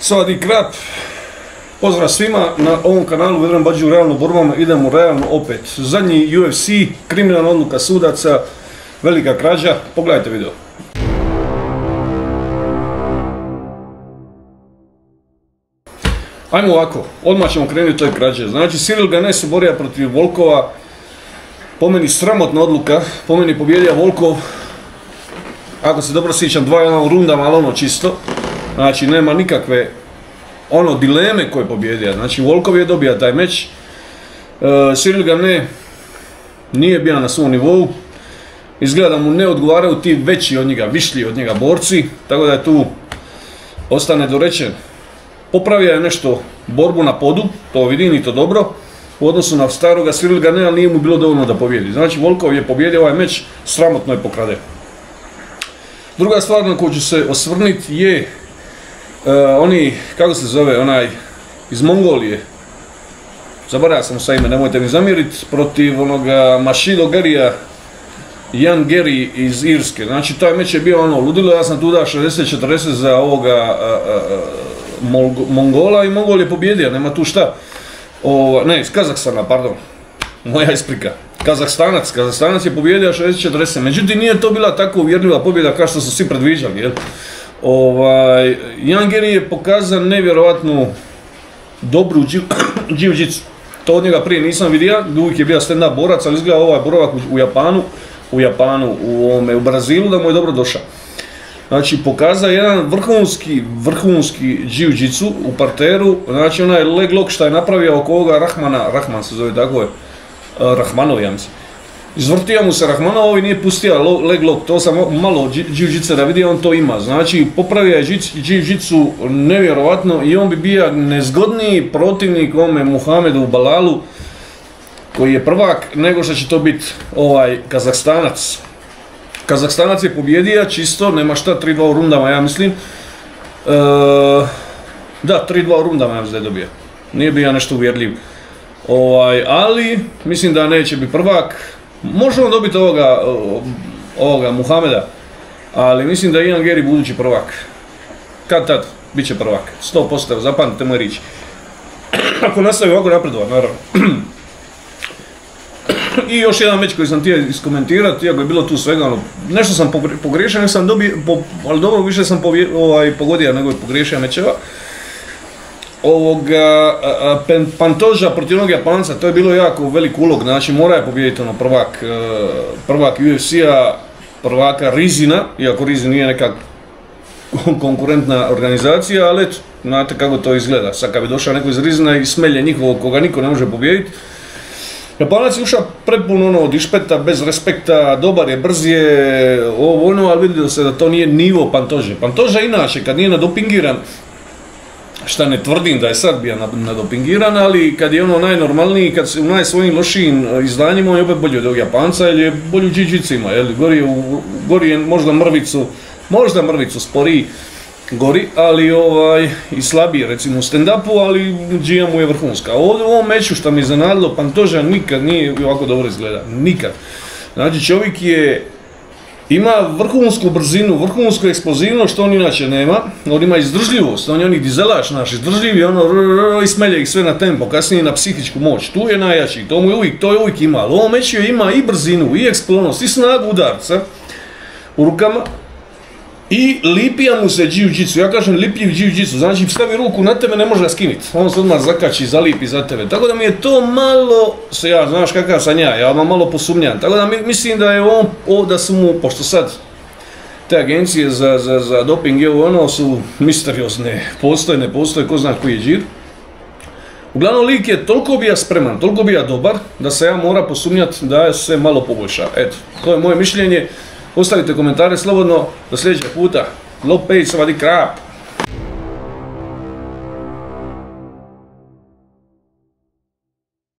Savadi krap, pozdrav svima na ovom kanalu Vedran Badži u realno borbama, idemo realno opet. Zadnji UFC, kriminalna odluka sudaca, velika krađa, pogledajte video. Ajmo ovako, odmah ćemo krenuti toj krađe. Znači Cyril Gane se borio protiv Volkova, po meni sramotna odluka, po meni pobjedio Volkov, ako se dobro sjećam 2-1 u rundama, ali ono čisto. Znači nema nikakve dileme ko je pobjedio, znači Volkov je dobio taj meč. Cyril Gane nije bio na svom nivou, izgleda da mu ne odgovaraju ti veći od njega, višlji od njega borci, tako da je tu ostane dorečen. Popravio je nešto borbu na podu, to vidim i to dobro, u odnosu na staroga Cyril Gane, ali nije mu bilo dovoljno da pobjedi. Znači Volkov je pobjedio ovaj meč, sramotno je pokraden. Druga stvar na koju ću se osvrniti je kako se zove, onaj iz Mongolije, zaboravio sam sa ime, nemojte mi zamjeriti, protiv onoga Mashido Gerija, Jan Geri iz Irske. Znači taj meč je bio ludilo, ja sam tu dao 60-40 za ovoga Mongola i Mongol je pobjedio, nema tu šta. Ne, iz Kazahstana, pardon, moja isprika. Kazahstanac je pobjedio 60-40, međutim nije to bila tako uvjerljiva pobjeda kao što su svi predviđali, jel? Jan Geri je pokazan nevjerovatnu dobru jiu-jitsu. To od njega prije nisam vidio, uvijek je bio stand-up borac, ali izgleda ovaj boravak u Brazilu da mu je dobro došao. Znači pokazao jedan vrhunski jiu-jitsu u parteru, znači onaj leg lock što je napravio oko ovoga Rahman se zove tako je, Rahmanov ja mislim. Izvrtio mu se Rahmanov i nije pustio leg lock, to sam malo jiu-jitsera vidio, on to ima. Znači popravio je jiu-jitsu nevjerovatno i on bi bio nezgodniji protivnik ovome Muhamedu Balalu, koji je prvak, nego što će to biti ovaj Kazahstanac. Kazahstanac je pobjedio čisto, nema šta, 3-2 u rundama ja mislim. Da, 3-2 u rundama ja mislim da je dobio. Nije bio nešto uvjerljiv. Ali mislim da neće biti prvak. Može on dobiti ovoga Muhameda, ali mislim da je Jan Geri budući prvak. Kad tad, bit će prvak. 100%, zapamtite moje riječi. Ako nastavi ovako napredovat, naravno. I još jedan meč koji sam htio iskomentirati, iako je bilo tu svega, nešto sam pogriješio, nisam dobio, ali dobro, više sam pogodio nego je pogriješio mečeva. Pantoža protiv onog Japanca, to je bilo jako velik ulog, znači mora je pobijediti prvak UFC-a, prvaka Rizina, iako Rizin nije neka konkurentna organizacija, ali znate kako to izgleda, sad kad bi došao neko iz Rizina i smelje njihovog koga niko ne može pobijediti. Japanac je ušao prepun od išpeta, bez respekta, dobar je, brz je, ali vidio se da to nije nivo Pantože. Pantoža inače, kad nije nadopingiran, šta ne tvrdim da je sad bio nadopingiran, ali kad je najnormalniji, kad se u najsvojim lošijim izdanjima, on je opet bolji od ovog Japanca, jer je bolji u jiu-jitsima, gori je možda mrvicu sporiji, gori, ali i slabiji recimo u stand-upu, ali džija mu je vrhunska. Ovdje u ovom meču što mi je zanadilo, Pantoža nikad nije ovako dobro izgleda, nikad. Znači čovjek ima vrhunsku brzinu, vrhunsku eksplozivnost što on inače nema, on ima izdržljivost, on je onih dizelaš naš, izdržljiv i smelje ih sve na tempo, kasnije na psihičku moć, tu je najjači, to je uvijek ima, ali u ovom meču ima i brzinu, i eksplozivnost, i snagu udarca u rukama, i lipija mu se jiu-jitsu, ja kažem lipljiv jiu-jitsu, znači stavi ruku na tebe, ne može ga skinuti, on se odmah zakači, zalipi za tebe, tako da mi je to malo, znaš kakav sam ja malo posumnjam, tako da mislim da je da su mu, pošto sad te agencije za doping i su misteriozne, postoje, ne postoje, ko zna koji je đir. Uglavnom lik je toliko bija spreman, toliko bija dobar, da se ja mora posumnjati da se malo poboljša, eto, to je moje mišljenje. Ostavite komentare slobodno, do sljedećeg puta. Lopej, savadi krap.